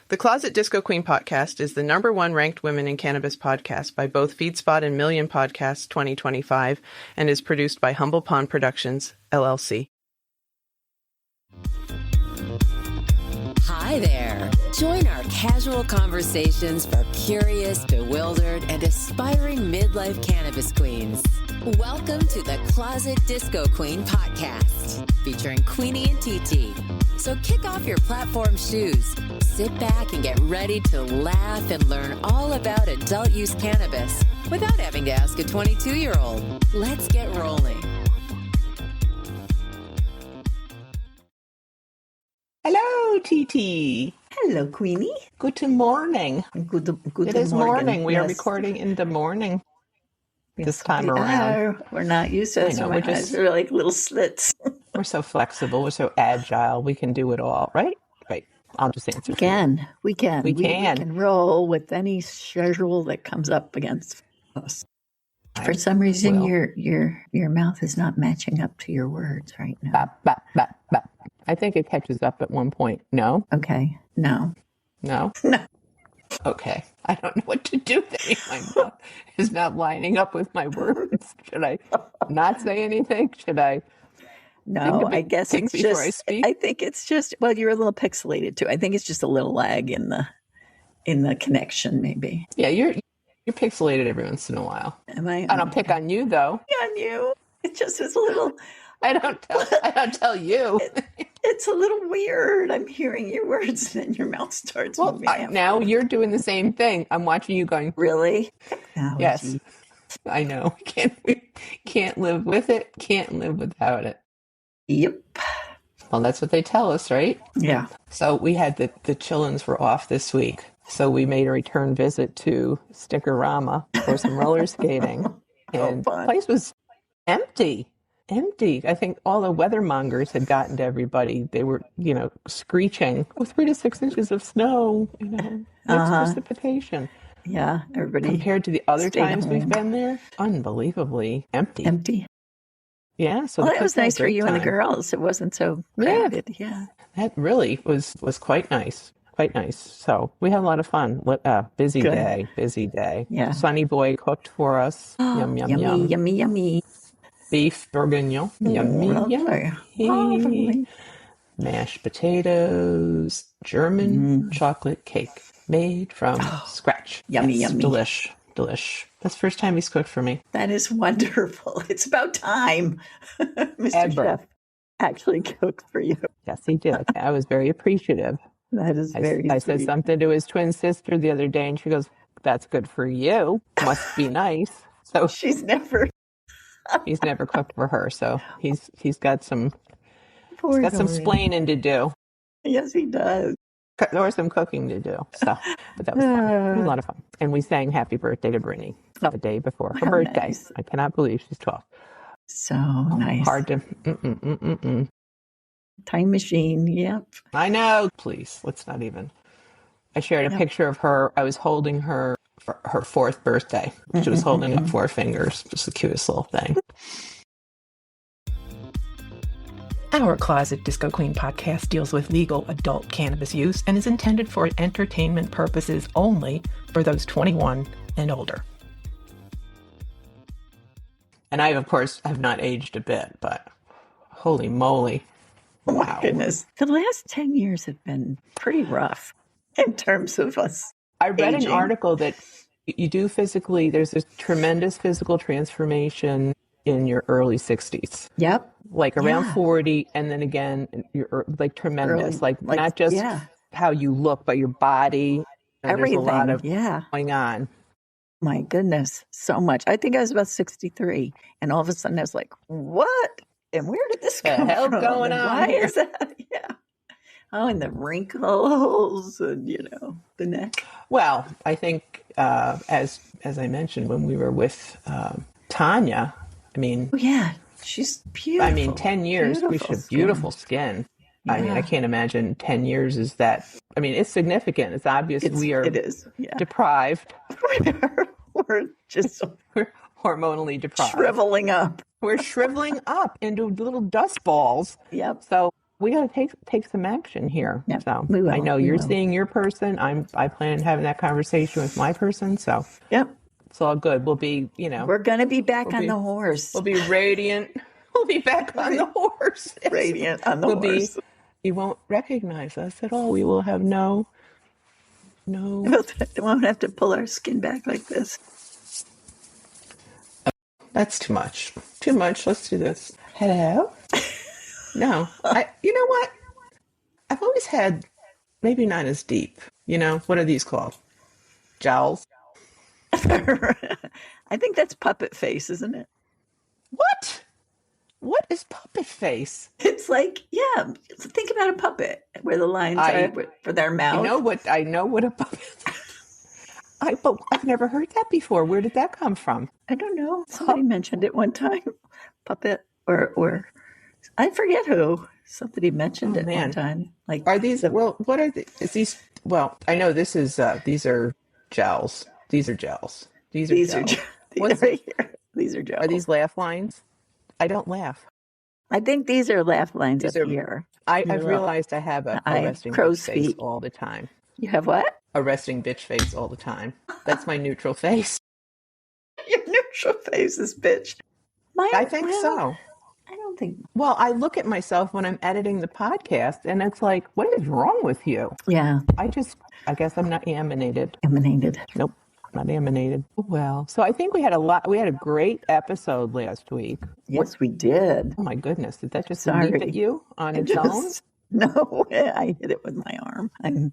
The Closet Disco Queen podcast is the #1 ranked women in cannabis podcast by both FeedSpot and Million Podcasts 2025 and is produced by Humble Pond Productions, LLC. Hi there. Join our casual conversations for curious, bewildered, and aspiring midlife cannabis queens. Welcome to the Closet Disco Queen podcast, featuring Queenie and TT. So kick off your platform shoes, sit back and get ready to laugh and learn all about adult use cannabis without having to ask a 22-year-old. Let's get rolling. Hello, TT. Hello, Queenie. Good morning. Good It is morning. We are Yes. recording in the morning this Yes, time we around. are. We're not used to it. I So know, my we're eyes just- are like little slits. We're so flexible. We're so agile. We can do it all, right? Right. I'll just answer. We can. We can. We We can. can roll with any schedule that comes up against us. For I some reason, will. your mouth is not matching up to your words right now. Bop, bop, bop, bop. I think it catches up at one point. No? Okay. No. No? No. Okay. I don't know what to do then. My mouth is not lining up with my words. Should I not say anything? Should I? No. Think I guess think it's before I just. speak? I think it's just. Well, you're a little pixelated too. I think it's just a little lag in the connection, maybe. Yeah, you're pixelated every once in a while. Am I? I don't pick on you though. on you. It just is a little. I don't tell you. It's a little weird. I'm hearing your words and then your mouth starts Well, moving. now you're doing the same thing. I'm watching you going, Really? Oh, yes, gee. I know. Can't live with it. Can't live without it. Yep. Well, that's what they tell us, right? Yeah. So we had the chillins were off this week. So we made a return visit to Stick-O-Rama for some roller skating. And the fun. place was empty. I think all the weathermongers had gotten to everybody. They were, screeching with 3 to 6 inches of snow, there's precipitation. Yeah. Everybody Compared to the other stay times we've home. been there, unbelievably empty. empty. Yeah. So Well, the that was kids had a nice for great you and the time. girls. It wasn't so Yeah. crowded. Yeah. That really was quite nice. Quite nice. So we had a lot of fun. Busy Good. day. Yeah. Sonny Boy cooked for us. Yum, yum, Yummy, yum. yummy, yummy. Beef bourguignon. Yummy, Lovely. yummy. Lovely. Mashed potatoes. German chocolate cake made from scratch. Yummy, Yes, yummy. Delish. That's the first time he's cooked for me. That is wonderful. It's about time Mr. Ever. Chef actually cooked for you. Yes, he did. I was very appreciative. That is very I said sweet. something to his twin sister the other day, and she goes, "That's good for you. Must be nice." So She's never. he's never cooked for her, so he's got some Poor got some Dory. splaining to do, Yes, he does. or some cooking to do. So, but that was fun. It was a lot of fun, and we sang "Happy Birthday" to Brittany the day before her How birthday. nice. I cannot believe she's 12. So nice. Hard to. Time machine. Yep. I know. Please, let's not even. I shared a Yep. picture of her. I was holding her for her 4th birthday. She was holding up 4 fingers. Just the cutest little thing. Our Closet Disco Queen podcast deals with legal adult cannabis use and is intended for entertainment purposes only for those 21 and older. And I, of course, have not aged a bit, but holy moly. Oh my Wow. goodness. The last 10 years have been pretty rough in terms of us. I read Aging. an article that you do physically, there's a tremendous physical transformation in your early 60s. Yep. Like around Yeah. 40, and then again, you're like tremendous. Early, Like not just yeah. how you look, but your body. And Everything. There's a lot of yeah. going on. My goodness. So much. I think I was about 63. And all of a sudden I was like, what? And where did this The come hell from? going And on why here? is that? Yeah. Oh, and the wrinkles and, the neck. Well, I think as I mentioned when we were with Tanya, I mean, Oh, yeah. She's beautiful. I mean, 10 years, we should have skin. beautiful skin. I mean, I Yeah. can't imagine 10 years is that. I mean, it's significant. It's obvious we are It is. Yeah. deprived. We're just We're hormonally deprived. shriveling up. We're shriveling up into little dust balls. Yep. So we got to take some action here. Yep, So we will. I know We you're will. seeing your person. I plan on having that conversation with my person. So Yep. it's all good. We'll be, you know, We're going to be back we'll on be- the horse. we'll be radiant. We'll be back on the horse. Radiant on the We'll horse. you won't recognize us at all. We will have no. We won't have to pull our skin back like this. That's too much. Too much. Let's do this. Hello? No. You know what? I've always had, maybe not as deep. You know, what are these called? Jowls? I think that's puppet face, isn't it? What? What is puppet face? It's like, yeah, think about a puppet where the lines are for their mouth. I know what a puppet but I've never heard that before. Where did that come from? I don't know. Somebody mentioned it one time. Puppet or I forget who. Somebody mentioned it one time. Like, are these what are these? Well, I know this is these are gels. These are gels. These are gels. These are gels. Are these laugh lines? I don't laugh. I think these are laugh lines up here. I've realized I have a resting bitch face all the time. You have what? A resting bitch face all the time. That's my neutral face. Your neutral face is bitch. I think so. I don't think. Well, I look at myself when I'm editing the podcast, and it's like, what is wrong with you? Yeah. I guess I'm not emanated. Emanated. Nope, not emanated. Well, so I think we had a great episode last week. Yes, we did. Oh my goodness, did that just leap at you on its own? No, I hit it with my arm. I'm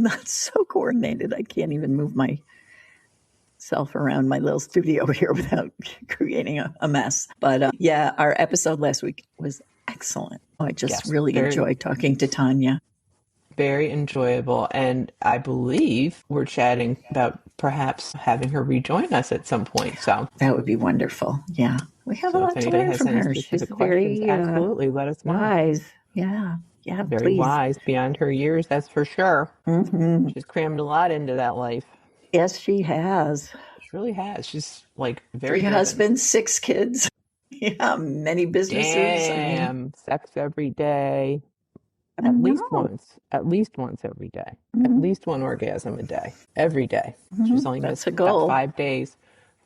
not so coordinated. I can't even move myself around my little studio here without creating a mess. But our episode last week was excellent. I just really enjoyed talking to Tanya. Very enjoyable. And I believe we're chatting about perhaps having her rejoin us at some point. So that would be wonderful. Yeah. We have a lot to learn from her. She's very absolutely let us know. Wise. Yeah. Yeah. Very wise beyond her years, that's for sure. Mm-hmm. She's crammed a lot into that life. Yes, she has. She really has. She's like very 3 husbands, 6 kids. Yeah, many businesses. Damn, sex every day. At least once every day. Mm-hmm. At least one orgasm a day. Every day. Mm-hmm. She's only missed a goal. About 5 days.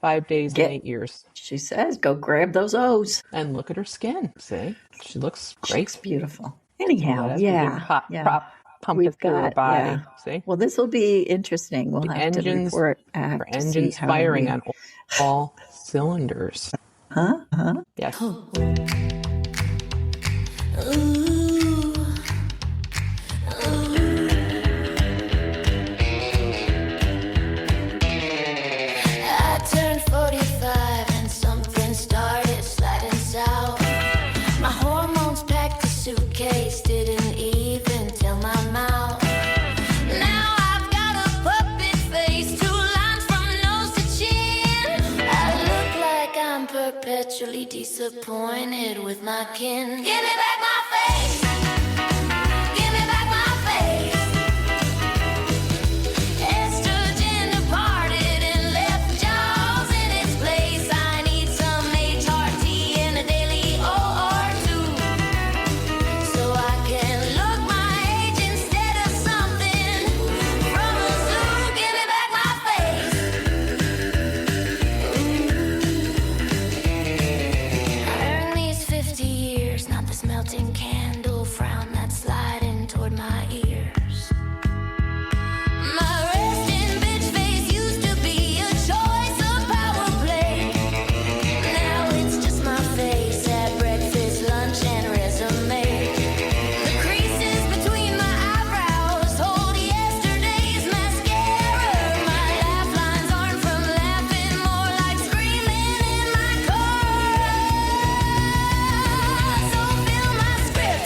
5 days and 8 years. She says, go grab those O's. And look at her skin. See? She looks great. She's beautiful. Anyhow, Pump it through her body. Yeah. See? Well, this will be interesting. We'll have to report back. Her engines firing on all cylinders. Huh? Yes. Perpetually disappointed with my kin. Give me back my face. Give me back my face. Estrogen departed and left jaws in its place. I need some HRT and a daily OR2, so I can look my age instead of something from a zoo. Give me back my face. Not this melting candle frown that's sliding toward my ears. My resting bitch face used to be a choice of power play. Now it's just my face at breakfast, lunch, and resume. The creases between my eyebrows hold yesterday's mascara. My laugh lines aren't from laughing, more like screaming in my car.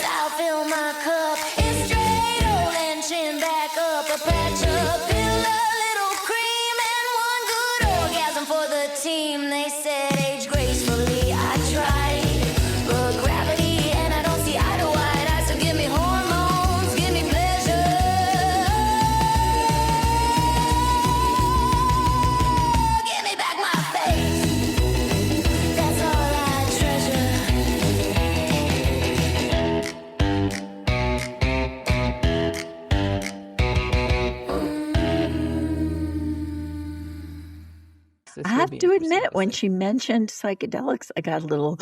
I'll fill my cup. It's straight old and chin back up. A patch of pill, a little cream, and one good orgasm for the team. They said age gracefully. I tried, but gravity and I don't see eye to eye. So give me hormones, give me pleasure. Give me back my face. That's all I treasure. I have to admit, when she mentioned psychedelics, I got a little.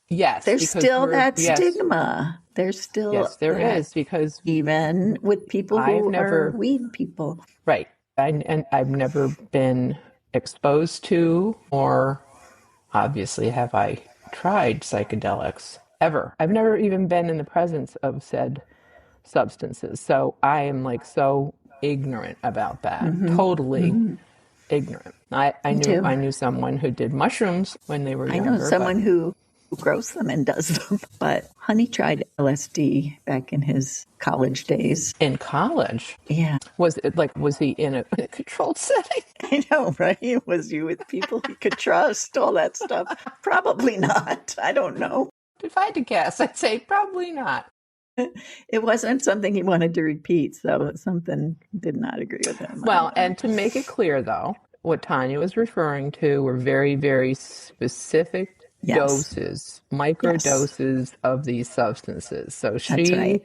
Yes, There's still that stigma. There's still there is, because even with people who are weed people. Right. And I've never been exposed to, or obviously have I tried psychedelics ever. I've never even been in the presence of said substances. So I am like so ignorant about that. Totally ignorant. I knew someone who did mushrooms when they were younger. I know someone who grows them and does them. But Honey tried LSD back in his college days. In college? Yeah. Was he in a controlled setting? I know, right? Was you with people he could trust, all that stuff? Probably not. I don't know. If I had to guess, I'd say probably not. It wasn't something he wanted to repeat, so something did not agree with him. Well, and to make it clear, though, what Tanya was referring to were very, very specific doses, microdoses of these substances. So she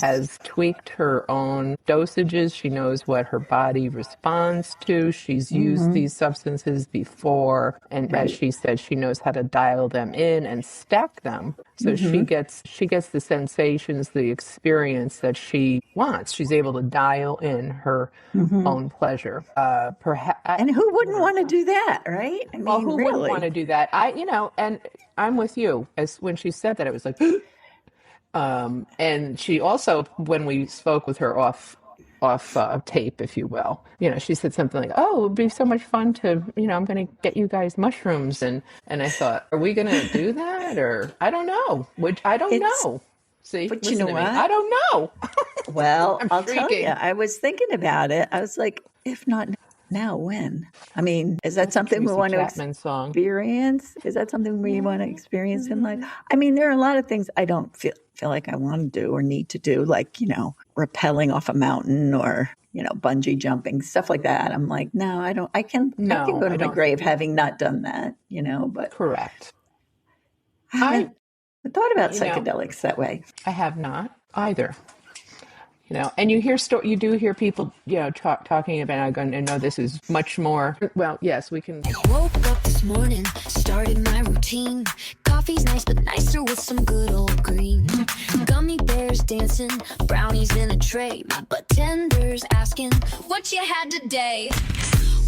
has tweaked her own dosages. She knows what her body responds to. She's used these substances before. And as she said, she knows how to dial them in and stack them. So she gets the sensations, the experience that she wants. She's able to dial in her own pleasure. And who wouldn't want to do that, right? I mean, who wouldn't want to do that? And I'm with you. As when she said that, it was like, and she also, when we spoke with her off tape, if you will, she said something like, "Oh, it would be so much fun to, I'm going to get you guys mushrooms," and I thought, are we going to do that, or I don't know. I don't know. See, but you know what? I don't know. Well, I'll tell you. I was thinking about it. I was like, if not now, when? I mean, is that something we want to experience? Is that something we want to experience in life? I mean, there are a lot of things I don't feel like I want to do or need to do, like, rappelling off a mountain or, bungee jumping, stuff like that. I'm like, no, I don't. I can go to my grave having not done that, but. Correct. I haven't thought about psychedelics that way. I have not either. And you do hear people, talking about, I know this is much more. Well, yes, we can. I woke up this morning, started my routine. Coffee's nice, but nicer with some good old green. Gummy bears dancing, brownies in a tray. My bartender's asking what you had today.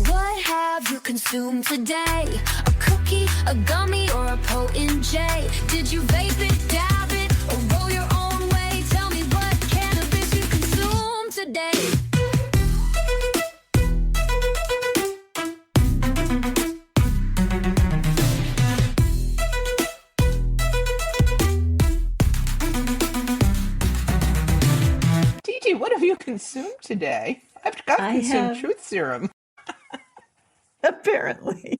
What have you consumed today? A cookie, a gummy, or a potent J? Did you vape it, dab it, or roll your own way? Tell me what cannabis you consume today. TT, what have you consumed today? I've consumed truth serum. Apparently.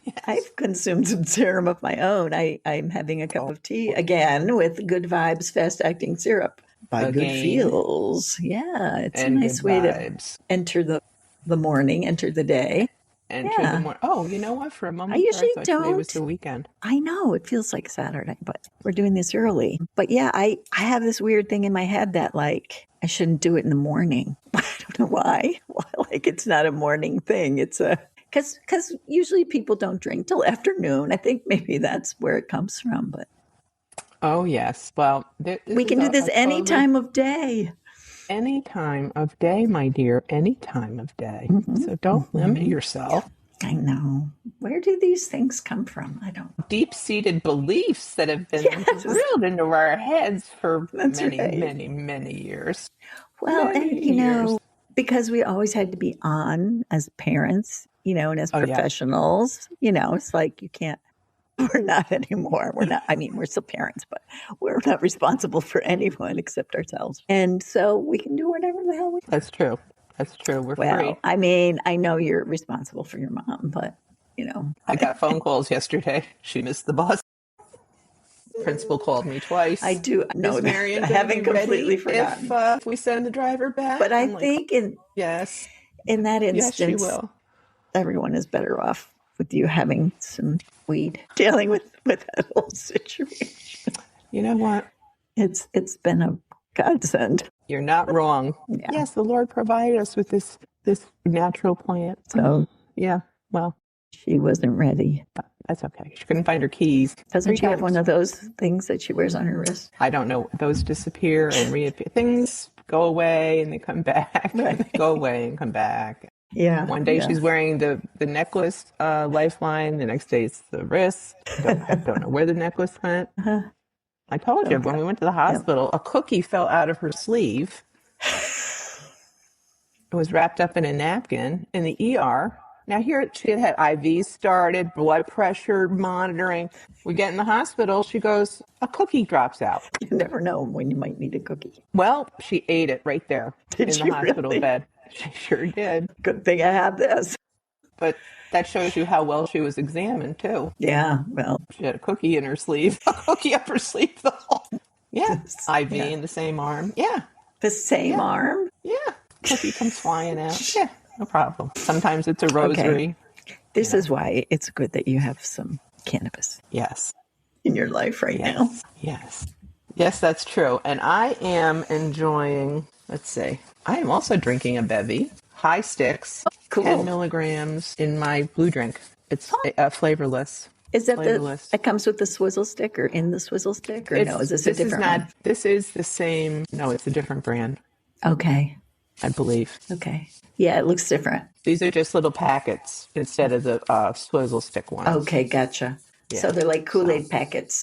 Yes. I've consumed some serum of my own. I'm having a cup of tea again with Good Vibes fast-acting syrup by Good Feels. Yeah, it's a nice way to enter the morning, enter the day. Enter the morning. Oh, you know what? For a moment, I usually thought don't. Today was the weekend. I know it feels like Saturday, but we're doing this early. But yeah, I have this weird thing in my head that like I shouldn't do it in the morning. I don't know why. Like it's not a morning thing. It's because usually people don't drink till afternoon. I think maybe that's where it comes from. But oh yes, well we can do this any time of day. Any time of day, my dear. Any time of day. So don't limit yourself. I know. Where do these things come from? I don't. Deep-seated beliefs that have been drilled into our heads for many years. Well, and because we always had to be on as parents, and as professionals, it's like you can't. We're not anymore. We're not. I mean, we're still parents, but we're not responsible for anyone except ourselves. And so we can do whatever the hell we want. That's true. We're free. I mean, I know you're responsible for your mom, but, I got phone calls yesterday. She missed the bus. Principal called me twice. I do. No, Marion, I haven't completely forgotten. If we send the driver back. But I think in that instance, yes, she will. Everyone is better off with you having some weed, dealing with that whole situation. You know what? It's been a godsend. You're not wrong. Yeah. Yes, the Lord provided us with this this natural plant. So Yeah, well, she wasn't ready. that's okay. She couldn't find her keys. Doesn't she have one of those things that she wears on her wrist? I don't know. Those disappear and reappear. Things go away and they come back. Right. And they go away and come back. Yeah. One day she's wearing the necklace lifeline. The next day it's the wrist. I don't know where the necklace went. I told you, when we went to the hospital, a cookie fell out of her sleeve. It was wrapped up in a napkin in the ER. Now here she had IVs started, blood pressure monitoring. We get in the hospital. She goes, a cookie drops out. You never know when you might need a cookie. Well, she ate it right there in the hospital bed. She sure did. Good thing I have this. But that shows you how well she was examined too. Yeah, well. She had a cookie in her sleeve, a cookie up her sleeve. Yeah, IV in the same arm. Yeah. The same arm? Yeah. Cookie comes flying out. Yeah, no problem. Sometimes it's a rosary. Okay. This is why it's good that you have some cannabis. Yes. In your life right now. Yes. Yes, that's true. And I am enjoying, let's see, I am also drinking a bevy, high sticks, 10 milligrams in my blue drink. It's flavorless. Is that it comes with the swizzle stick or in the swizzle stick? Or no, is this a different one? This is the same. No, it's a different brand. Okay. I believe. Okay. Yeah, it looks different. These are just little packets instead of the swizzle stick ones. Okay, gotcha. Yeah. So they're like Kool-Aid packets.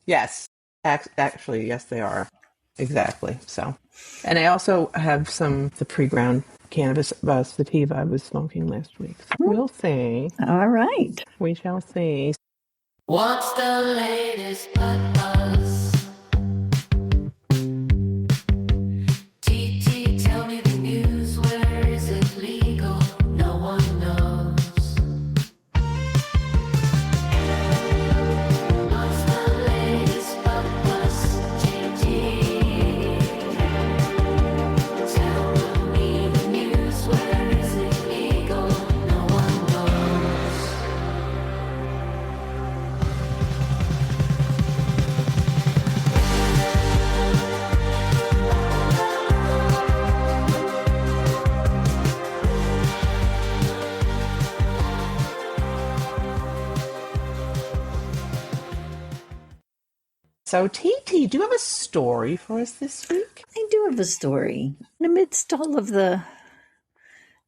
Yes. Actually, yes, they are. Exactly. So, and I also have the pre-ground cannabis sativa I was smoking last week. So we'll see. All right. We shall see. What's the latest buzz? TT, tell me the news. Where is it legal? No one knows. What's the latest buzz? TT, tell me the news. Where is it legal? No one knows. So, TT, do you have a story for us this week? I do have a story. Amidst all of the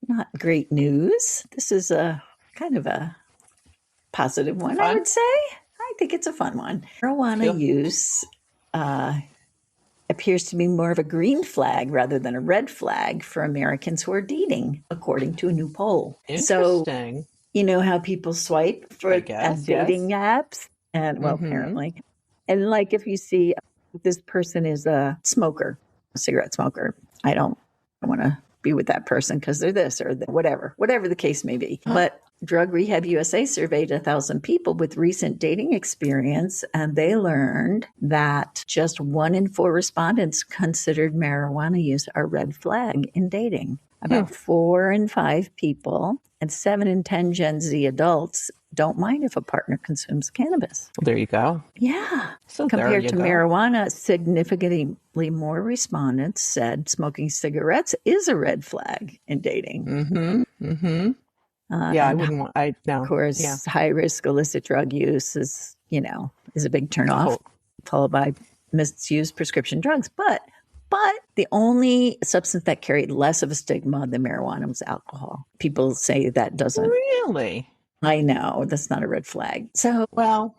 not great news, this is a kind of a positive one, I would say. I think it's a fun one. Marijuana use appears to be more of a green flag rather than a red flag for Americans who are dating, according to a new poll. Interesting. So, you know how people swipe for dating apps? And, well, apparently. And like if you see this person is a smoker, a cigarette smoker, I don't want to be with that person because they're this or whatever the case may be. But Drug Rehab USA surveyed 1,000 people with recent dating experience, and they learned that just 1 in 4 respondents considered marijuana use a red flag in dating. About 4 in 5 people and 7 in 10 Gen Z adults don't mind if a partner consumes cannabis. Well, there you go. Yeah. So compared to marijuana, significantly more respondents said smoking cigarettes is a red flag in dating. I wouldn't want. No. Of course, high risk illicit drug use is a big turnoff, followed by misused prescription drugs. But the only substance that carried less of a stigma than marijuana was alcohol. People say that doesn't. Really? I know that's not a red flag. So well,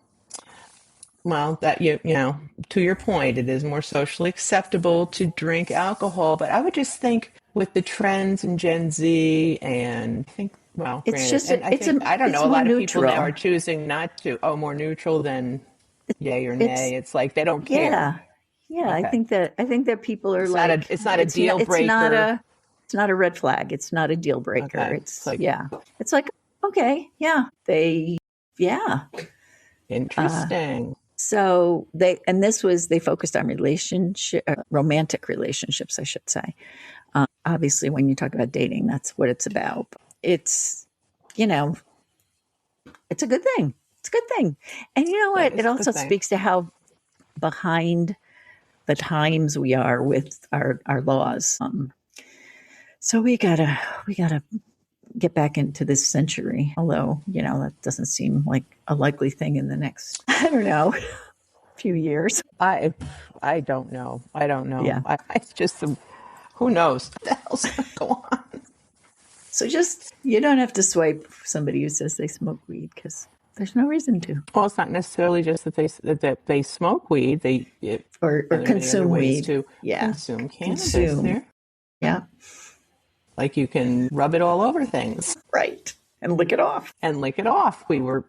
that to your point, it is more socially acceptable to drink alcohol. But I would just think with the trends in Gen Z, and I think I don't know. A lot of people now are choosing not to. Oh, more neutral than yay or nay. It's like they don't care. Yeah. Okay. I think that people are it's not a deal breaker. It's not a red flag. It's not a deal breaker. Okay. It's like okay, Interesting. So they focused on romantic relationships, I should say. Obviously, when you talk about dating, that's what it's about. It's, it's a good thing. It's a good thing. And you know what? It also speaks to how behind the times we are with our laws. So we gotta get back into this century. Although, that doesn't seem like a likely thing in the next, I don't know, few years. I don't know. I don't know. Yeah. It's just who knows what the hell's going to go on. So you don't have to swipe somebody who says they smoke weed because there's no reason to. Well, it's not necessarily just that they smoke weed. Or there are many consume other ways weed. to Yeah. consume cannabis. Consume. There, Yeah. like you can rub it all over things Right. And lick it off. and lick it off. We were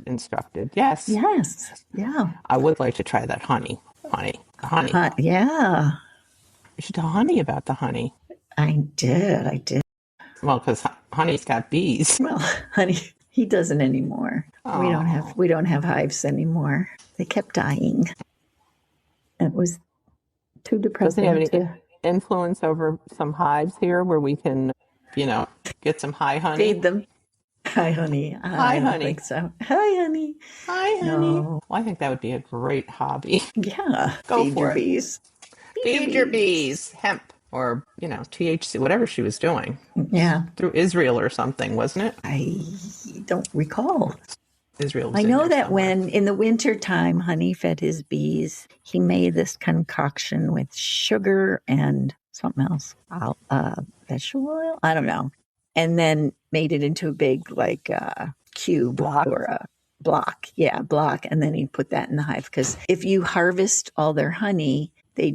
instructed. Yes. Yes. Yeah. I would like to try that honey. Yeah. You should tell Honey about the honey. I did. Well, because Honey's got bees. Well, honey, he doesn't anymore. We don't have hives anymore. They kept dying. It was too Does depressing. he have any influence over some hives here where we can, get some high honey? Feed them. Hi, honey. Hi, I don't honey. think so. Hi, honey. Hi, honey. No. Well, I think that would be a great hobby. Yeah. Go Feed for your it. bees. Feed your bees. Hemp or, THC, whatever she was doing. Yeah. Through Israel or something, wasn't it? I don't recall. Israel was I in know there that somewhere. when in the winter time, Honey fed his bees, he made this concoction with sugar and something else, vegetable oil. I don't know, and then made it into a big cube Block. or a block. Yeah, block, and then he put that in the hive because if you harvest all their honey, they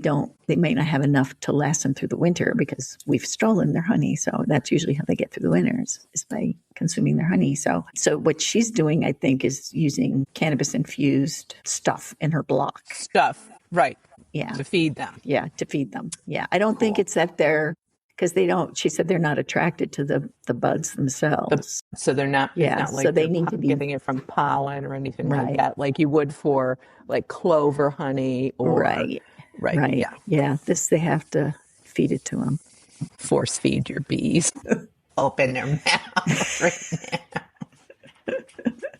may not have enough to last them through the winter because we've stolen their honey. So that's usually how they get through the winters is by consuming their honey. So what she's doing, I think, is using cannabis infused stuff in her block. Stuff, right. Yeah. To feed them. Yeah. To feed them. Yeah. I don't think it's that because she said they're not attracted to the buds themselves. So they're not, it's Yeah, not like so they they're need to be- getting it from pollen or anything like Right. that, like you would for like clover honey or Right. Right. Yeah. Yeah. They have to feed it to them. Force feed your bees. Open their mouth right now.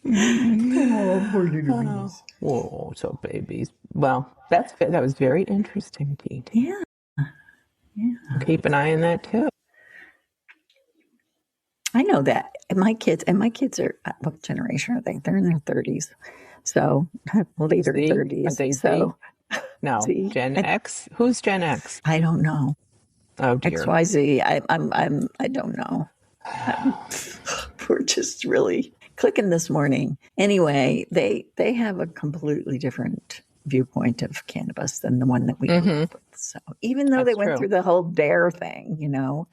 Oh, poor little bees. Whoa, so babies. Well, that was very interesting, TT. Yeah. Yeah. Keep an eye on that too. I know that. And my kids are, what generation are they? They're in their 30s. So, later Z? 30s. Are they Z? So, No, Z? Gen X. Who's Gen X? I don't know. Oh dear. XYZ. I don't know. We're just really clicking this morning. Anyway, they have a completely different viewpoint of cannabis than the one that we grew up with. So even though they That's went true. through the whole dare thing,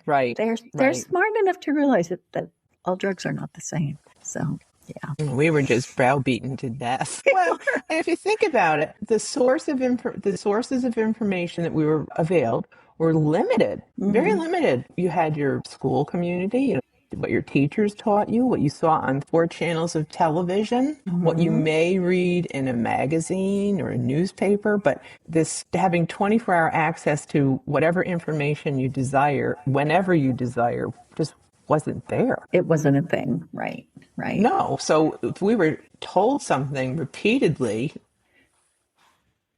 Right. they're right. smart enough to realize that all drugs are not the same. So yeah. We were just browbeaten to death. Well, and if you think about it, the sources of information that we were availed were limited, very limited. You had your school community, what your teachers taught you, what you saw on 4 channels of television, what you may read in a magazine or a newspaper, but this having 24-hour access to whatever information you desire, whenever you desire, just wasn't there. It wasn't a thing. Right. No. So if we were told something repeatedly,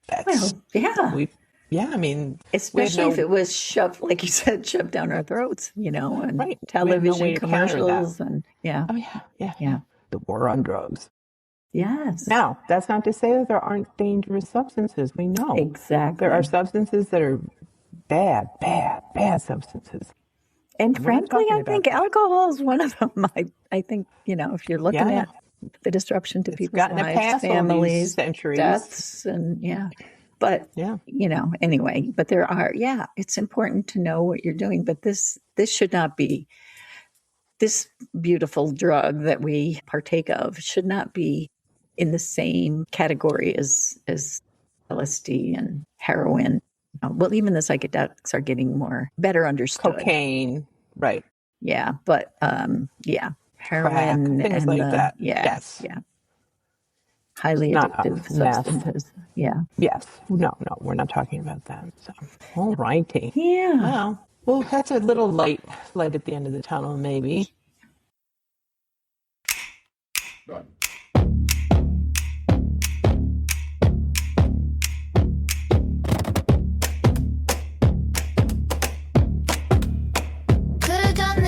that's, I mean, Especially if it was shoved, like you said, shoved down our throats, and Right. We had no way television to counter commercials and yeah. oh yeah. The war on drugs. Yes. Now, that's not to say that there aren't dangerous substances. We know. Exactly. There are substances that are bad substances. And We're not frankly, talking I about think that. alcohol is one of them. I think, if you're looking Yeah. at the disruption to people's gotten a lives, pass all these families, centuries. deaths, and But, Yeah. Anyway, but there are, it's important to know what you're doing. But this should not be, this beautiful drug that we partake of should not be in the same category as LSD and heroin. Well, even the psychedelics are getting better understood. Cocaine. Right. Yeah, but heroin things and like that. Yeah, Yes. yeah, highly Not addictive meth. substances. Yeah, Yes. No, we're not talking about that. So, all righty. yeah. Well, that's a little light at the end of the tunnel, maybe.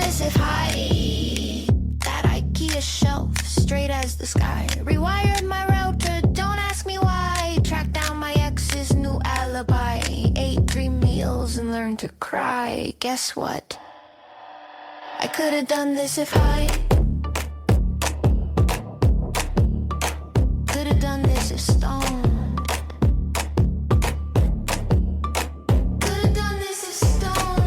this if I that IKEA shelf straight as the sky. Rewired my router, don't ask me why. Tracked down my ex's new alibi. Ate 3 meals and learned to cry. Guess what? I could have done this if I could have done this if stoned. Could have done this if stoned.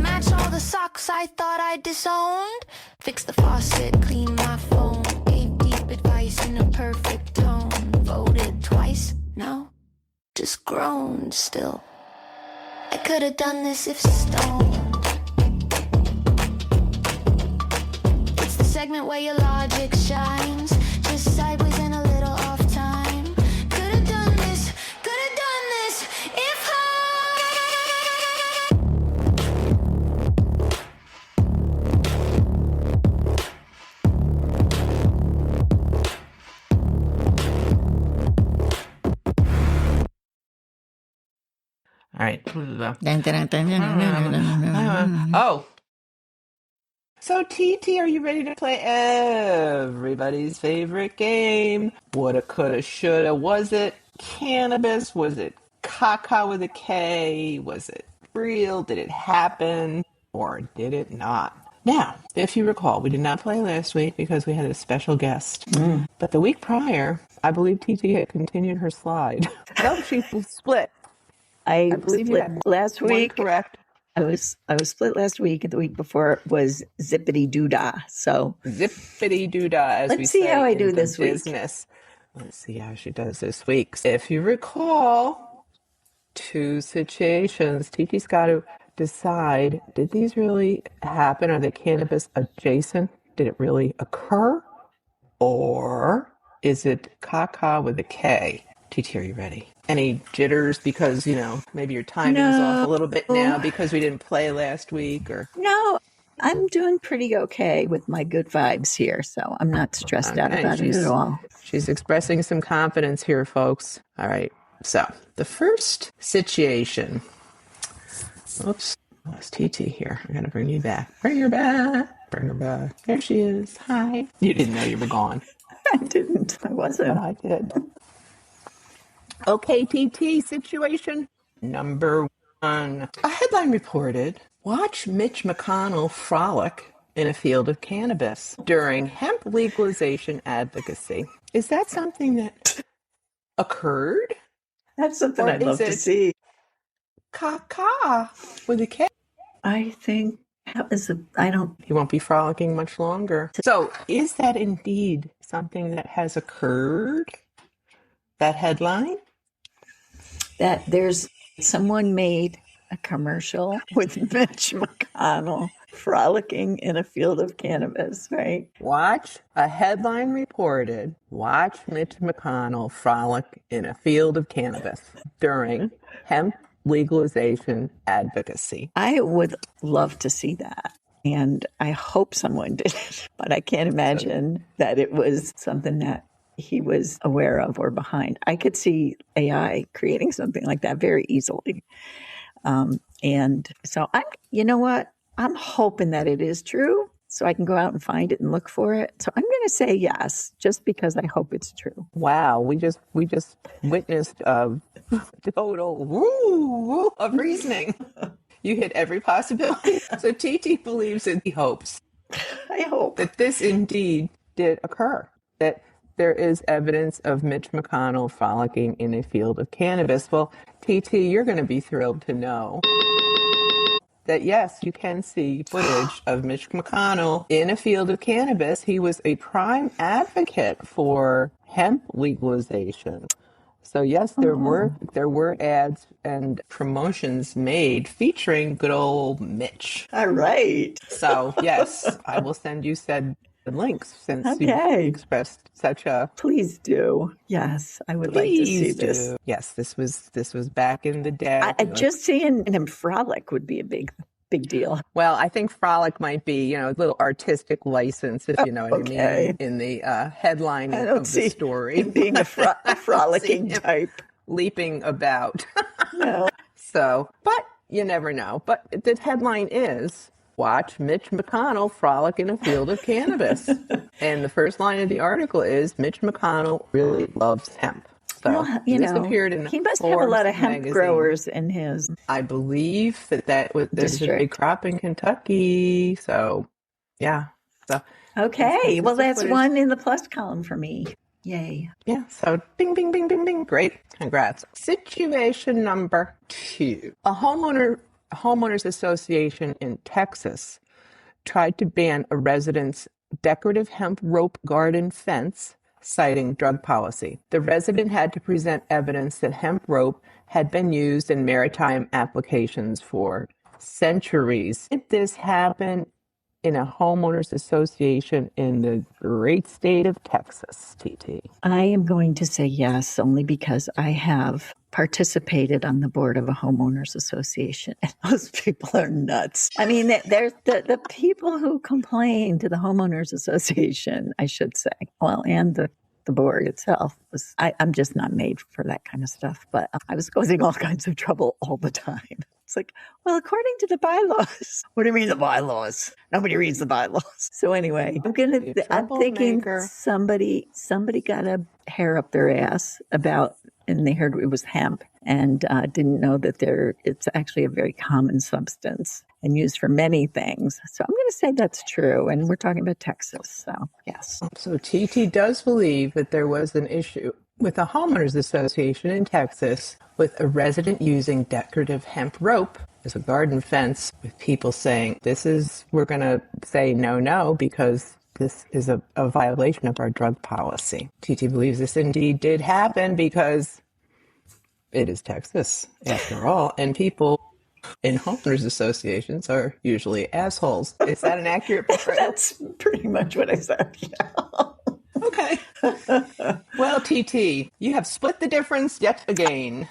Match all the socks I thought I disowned. Fix the faucet, clean my phone. Gave deep advice in a perfect tone. Voted twice, no, just groaned still. I could have done this if stoned. It's the segment where your logic shines. Just sideways and a little off time. Could have done this if All right. Oh. So, TT, are you ready to play everybody's favorite game? Woulda, coulda, shoulda. Was it cannabis? Was it Caca with a K? Was it real? Did it happen? Or did it not? Now, if you recall, we did not play last week because we had a special guest. But the week prior, I believe TT had continued her slide. No, she split. I believe you split had last One week. correct. I was split last week, and the week before was zippity doo-dah. So Zippity doo-dah, as we let's see say how I in do the this week. business. Let's see how she does this week. If you recall, 2 situations. TT's got to decide, did these really happen? Are they cannabis adjacent? Did it really occur? Or is it Caca with a K? TT, are you ready? Any jitters because, maybe your timing's off a little bit now because we didn't play last week? Or no, I'm doing pretty okay with my good vibes here, so I'm not stressed out about it at all. She's expressing some confidence here, folks. All right. So the first situation. Oops. Lost TT here. I'm going to bring you back. Bring her back. Bring her back. There she is. Hi. You didn't know you were gone. I didn't. I wasn't. But I did. Okay, TT, situation number 1. A headline reported, watch Mitch McConnell frolic in a field of cannabis during hemp legalization advocacy. Is that something that occurred? That's something Or I'd love is to it see. Caca with a K? I think that was I don't. He won't be frolicking much longer. So is that indeed something that has occurred? That headline? That there's someone made a commercial with Mitch McConnell frolicking in a field of cannabis, right? Watch, a headline reported, watch Mitch McConnell frolic in a field of cannabis during hemp legalization advocacy. I would love to see that. And I hope someone did it, but I can't imagine that it was something that he was aware of or behind. I could see AI creating something like that very easily. And so you know what? I'm hoping that it is true so I can go out and find it and look for it. So I'm going to say yes, just because I hope it's true. Wow, we just witnessed a total woo of reasoning. You hit every possibility. So TT believes and he hopes I hope that this indeed did occur, that there is evidence of Mitch McConnell frolicking in a field of cannabis. Well, TT, you're going to be thrilled to know that, yes, you can see footage of Mitch McConnell in a field of cannabis. He was a prime advocate for hemp legalization. So, yes, there were ads and promotions made featuring good old Mitch. All right. So, yes, I will send you said links since you expressed such a please do. Yes, I would like to see this. Yes, this was back in the day. Just seeing him frolic would be a big deal. Well, I think frolic might be, a little artistic license, if you know what I mean, in the headline of the story. Him being a frolicking type. Leaping about. No. So, but You never know. But the headline is, watch Mitch McConnell frolic in a field of cannabis. And the first line of the article is, Mitch McConnell really loves hemp. So Well, this appeared in he must have a Forbes lot of hemp magazine. growers in his I believe there's a big district. crop in Kentucky. So, yeah. So Okay, well, this is that's what one in the plus column for me. Yay. Yeah, so bing, bing, bing, bing, bing. Great. Congrats. Situation number 2. A homeowners association in Texas tried to ban a resident's decorative hemp rope garden fence, citing drug policy. The resident had to present evidence that hemp rope had been used in maritime applications for centuries. Did this happen in a homeowners association in the great state of Texas, TT? I am going to say yes, only because I have participated on the board of a homeowners association, and those people are nuts. I mean, there's the people who complain to the homeowners association, I should say, well, and the board itself was, I'm just not made for that kind of stuff, but I was causing all kinds of trouble all the time. It's like, well, according to the bylaws. What do you mean the bylaws? Nobody reads the bylaws. So anyway, I'm thinking somebody got a hair up their ass about, and they heard it was hemp and didn't know that it's actually a very common substance and used for many things. So I'm going to say that's true. And we're talking about Texas. So yes. So TT does believe that there was an issue with a homeowners association in Texas with a resident using decorative hemp rope as a garden fence, with people saying, we're going to say no, because this is a violation of our drug policy. TT believes this indeed did happen because it is Texas, after all, and people in homeowners associations are usually assholes. Is that an accurate portrayal? That's pretty much what I said. Yeah. Okay. Well, TT, you have split the difference yet again.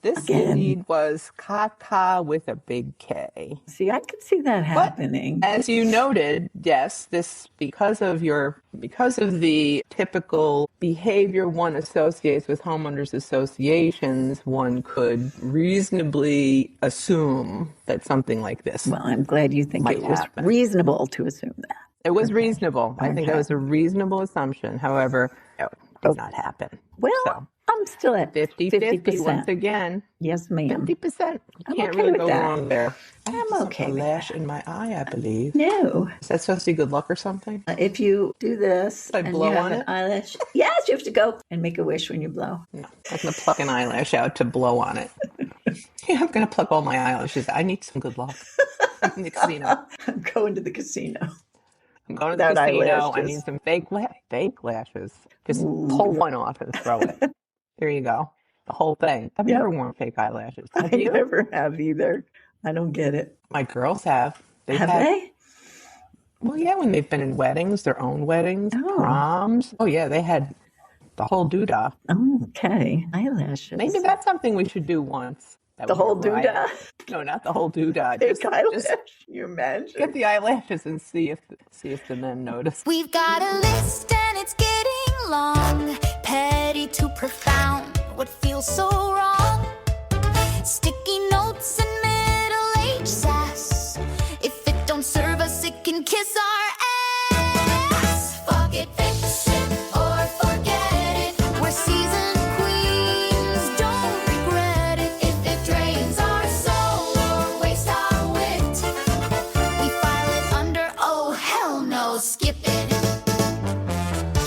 This indeed was Caca with a big K. See, I could see that happening. But, as you noted, yes, this because of the typical behavior one associates with homeowners associations, one could reasonably assume that something like this. Well, I'm glad you think it was reasonable to assume that. It was reasonable. I think that was a reasonable assumption. However, it did not happen. Well, so, I'm still at 50% once again. Yes, ma'am. 50%. I'm Can't okay really with go that. wrong there. I'm okay A with lash that. in my eye, I believe. No. Is that supposed to be good luck or something? If you do this I and blow you have on an it? eyelash, yes, you have to go and make a wish when you blow. No. I'm going to pluck an eyelash out to blow on it. Yeah, I'm going to pluck all my eyelashes. I need some good luck. I'm in the casino. I'm going to the casino. I'm going to the Without casino. eyelashes. I need some fake lashes. Just pull one off and throw it. There you go. The whole thing. I've never worn fake eyelashes. I never have either. I don't get it. My girls have. Have they? Well, yeah, when they've been in weddings, their own weddings, proms. Oh, yeah, they had the whole doodah. Oh, okay. Eyelashes. Maybe that's something we should do once. The whole doodah? No, not the whole doodah. Fake eyelash. Can you imagine? Get the eyelashes and see if the men notice. We've got a list and it's getting long, petty to profound. What feels so wrong? Sticky notes and middle-aged sass. If it don't serve us, it can kiss our ass. Fuck it, fix it, or forget it. We're seasoned queens, don't regret it. If it drains our soul or wastes our wit, we file it under, oh hell no, skip it.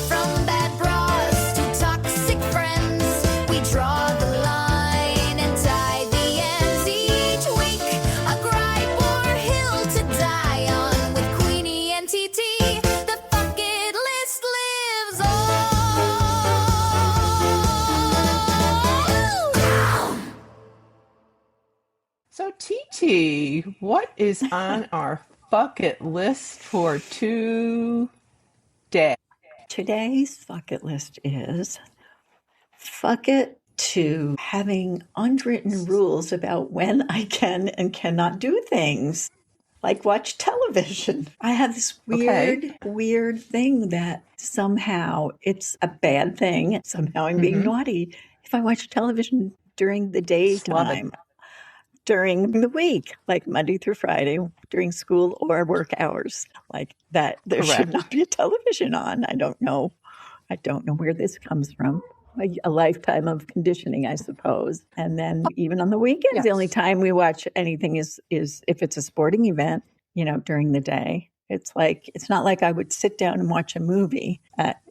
From bad bras to toxic friends, we draw the line and tie the ends each week. A gripe or hill to die on with Queenie and TT. The bucket list lives on. So, TT, what is on our bucket list for today? Today's bucket list is fuck it to having unwritten rules about when I can and cannot do things, like watch television. I have this weird thing that somehow it's a bad thing. Somehow I'm being naughty if I watch television during the daytime. during the week, like Monday through Friday, during school or work hours, like that. There should Correct. not be a television on. I don't know where this comes from. A lifetime of conditioning, I suppose. And then even on the weekends, the only Yes. time we watch anything is if it's a sporting event, during the day. It's not like I would sit down and watch a movie at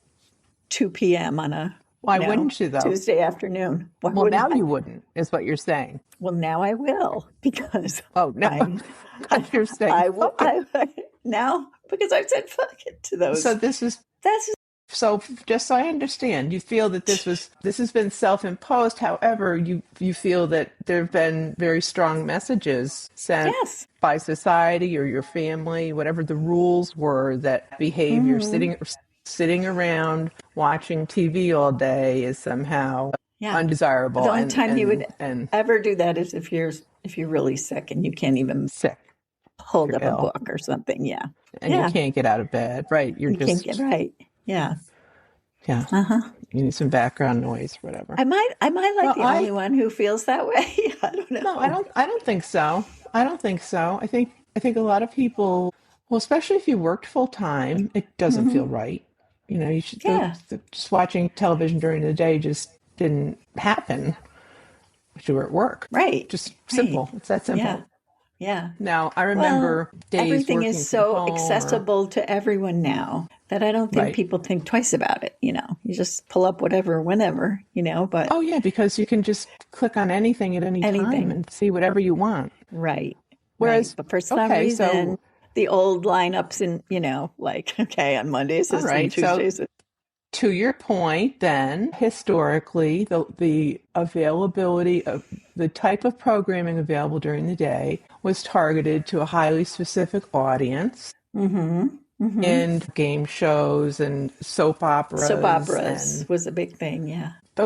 2 p.m. on a Why wouldn't you, though? Tuesday afternoon. Why Well, wouldn't now I? you wouldn't, is what you're saying. Well, now I will, because Oh, no. God, you're saying. I will now, because I've said fuck it to those. So That's so just so I understand, you feel that this has been self-imposed. However, you feel that there have been very strong messages sent Yes. by society or your family, whatever the rules were, that behavior sitting around watching TV all day is somehow undesirable. the only time you would and ever do that is if you're really sick and you can't even sick, hold up ill. a book or something. Yeah. and you can't get out of bed, right? You're You just can't get right. Yeah. yeah. You need some background noise, whatever. I might like the Well, only one who feels that way. I don't know. No, I don't think so. I don't think so. I think a lot of people, well, especially if you worked full time, it doesn't feel right. You should just watching television during the day just didn't happen. If you were at work, Right. Just simple. It's that simple. Yeah. Yeah. Now I remember days everything working is so from home accessible to everyone now that I don't think Right. people think twice about it. You just pull up whatever, whenever, but Oh yeah, because you can just click on anything at any Anything. time and see whatever you want. right. Whereas, right. But for some okay, so- reason, the old lineups and, like, okay, on Mondays All and right, so- Tuesdays. To your point, then, historically, the availability of the type of programming available during the day was targeted to a highly specific audience. And game shows and soap operas. Soap operas and was a big thing, yeah. that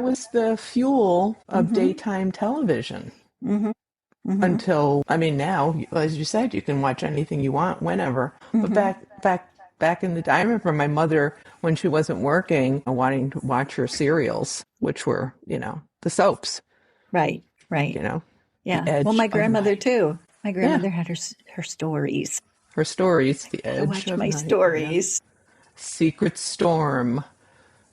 was the fuel of daytime television. Until, now, as you said, you can watch anything you want whenever. But back in the day, I remember my mother, when she wasn't working, wanting to watch her serials, which were, the soaps, Right, right. The Yeah. edge Well, my of grandmother, night. too. My grandmother had her stories. Her stories, The Edge I watch of my Night, stories. Secret Storm,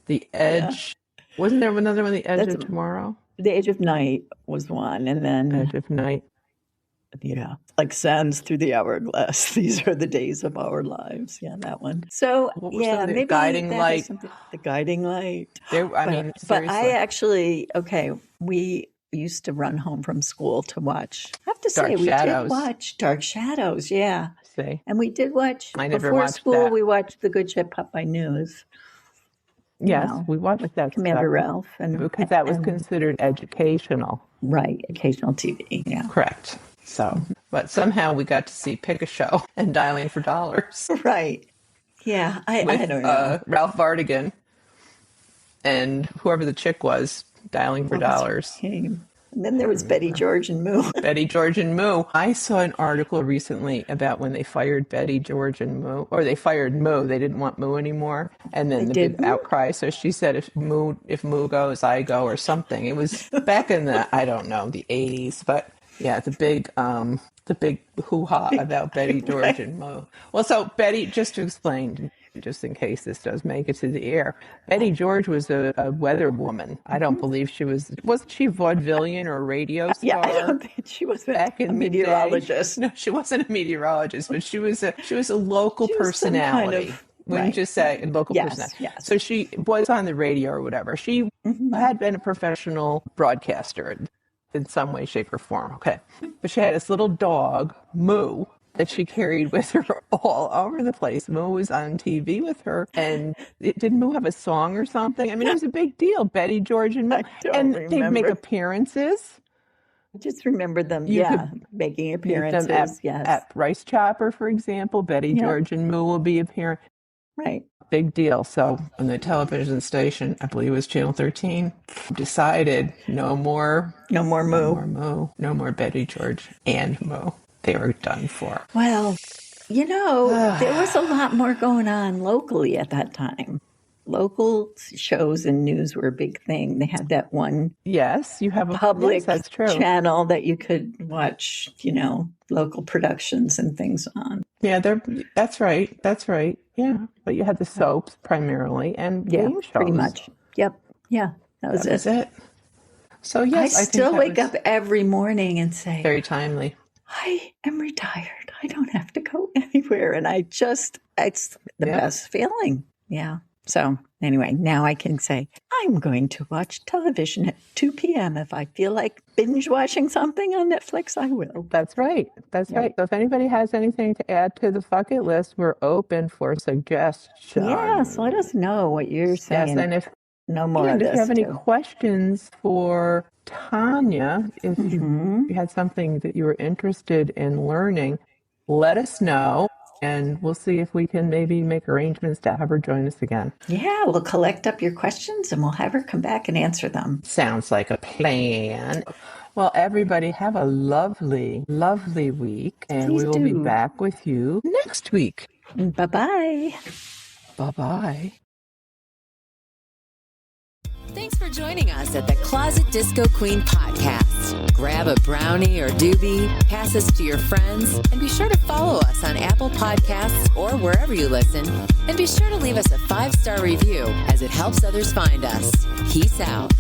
The Edge. Wasn't there another one, The Edge of Tomorrow? The Age of Night was one. And then, Edge of Night. like sands through the hourglass. These are the days of our lives. Yeah, that one. So, What was yeah, something- maybe Guiding that Light. has something- The Guiding Light. But But seriously. I actually, we used to run home from school to watch. I have to say, Dark we Shadows. did watch Dark Shadows, yeah. See? And we did watch, I never before watched school, that. we watched The Good Ship Popeye News, Yes, know, we watched that Commander stuff. Ralph. And Because that was and- considered educational. right, occasional TV, yeah. Correct. So, but somehow we got to see Pick a Show and Dialing for Dollars Right. Yeah, I with don't know. Ralph Vardigan and whoever the chick was, Dialing for Dollars. And then there was Betty George and Moo. Betty George and Moo. I saw an article recently about when they fired Betty George and Moo, or they fired Moo. They didn't want Moo anymore, and then the did? big outcry. So she said, "If Moo goes, I go," or something. It was back in the I don't know the 80s, but yeah, the big hoo-ha about Betty George and Moo. Well, so Betty, just to explain, just in case this does make it to the air, Betty George was a weather woman. I don't believe she wasn't she a vaudevillian or a radio star? Yeah, I don't think she was Back in a the meteorologist. day. No, she wasn't a meteorologist, but she was a local She was some kind personality. of- Wouldn't right. you say a local Yes, personality? yes. So she was on the radio or whatever. She had been a professional broadcaster in some way, shape, or form. Okay, but she had this little dog, Moo, that she carried with her all over the place. Moo was on TV with her, and did Moo have a song or something? I mean, it was a big deal. Betty George and Moo, I don't and they'd make remember. appearances. I just remember them, You making Meet appearances. them Yes, at Rice Chopper, for example. Betty George and Moo will be appearing. right. Big deal. So on the television station, I believe it was Channel 13, decided no more No more Moo. Moo, no more Betty George and Moo. They were done for. Well, there was a lot more going on locally at that time. local shows and news were a big thing. They had that one Yes, you have a public yes, that's true. channel that you could watch, local productions and things on. Yeah, that's right. That's right. Yeah. But you had the soaps primarily and Yeah, game shows. pretty much. Yep. Yeah, that was it. So I yes, I think still that wake was up every morning and say, very timely. I am retired. I don't have to go anywhere. And it's the best feeling. Yeah. So anyway, now I can say, I'm going to watch television at 2 p.m. If I feel like binge watching something on Netflix, I will. That's right. That's right. So if anybody has anything to add to the bucket list, we're open for suggestions. Yes, let us know what you're saying. Yes, and if no more of if this, you have any too. questions for Tanya, if you had something that you were interested in learning, let us know, and we'll see if we can maybe make arrangements to have her join us again. Yeah, we'll collect up your questions and we'll have her come back and answer them. Sounds like a plan. Well, everybody have a lovely, lovely week, and Please we will be do. back with you next week. Bye-bye. Bye-bye. Thanks for joining us at the Closet Disco Queen podcast. Grab a brownie or doobie, pass us to your friends, and be sure to follow us on Apple Podcasts or wherever you listen. And be sure to leave us a 5-star review as it helps others find us. Peace out.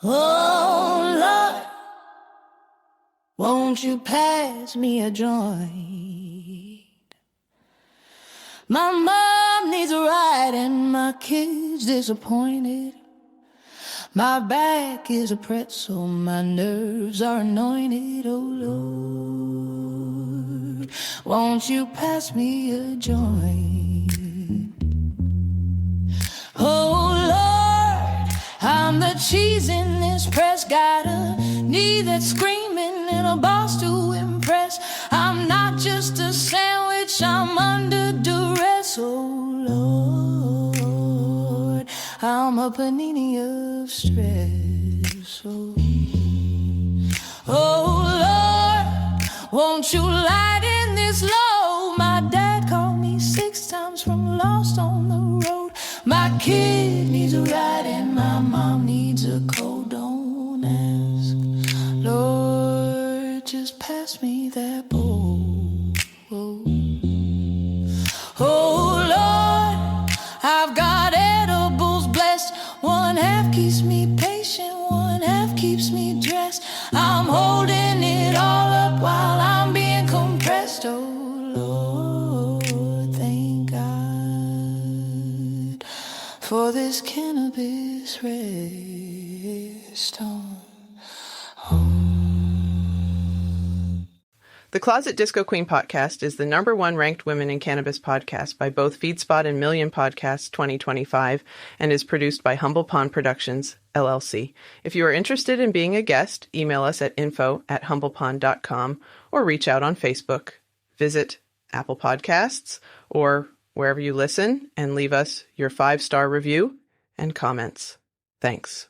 Oh, Lord, won't you pass me a joint? My mom needs a ride and my kid's disappointed. My back is a pretzel, my nerves are anointed. Oh, Lord, won't you pass me a joint? Oh, Lord, I'm the cheese in this press. Got a knee that's screaming and a boss to impress. I'm not just a sandwich, I'm under duress. Oh, Lord, I'm a panini of stress. Oh, Lord, won't you lighten this load? My dad called me 6 times from Lost on the Road. My kid needs a ride and my mom needs a cold. Don't ask, Lord, just pass me that bowl. Oh, Lord, I've got edibles blessed. 1/2 keeps me patient, 1/2 keeps me dressed. I'm holding it all up while I'm being compressed. Oh, Lord, thank God for this cannabis rest home. The Closet Disco Queen podcast is the #1 ranked women in cannabis podcast by both FeedSpot and Million Podcasts 2025 and is produced by Humble Pond Productions, LLC. If you are interested in being a guest, email us at info@humblepond.com or reach out on Facebook. Visit Apple Podcasts or wherever you listen and leave us your 5-star review and comments. Thanks.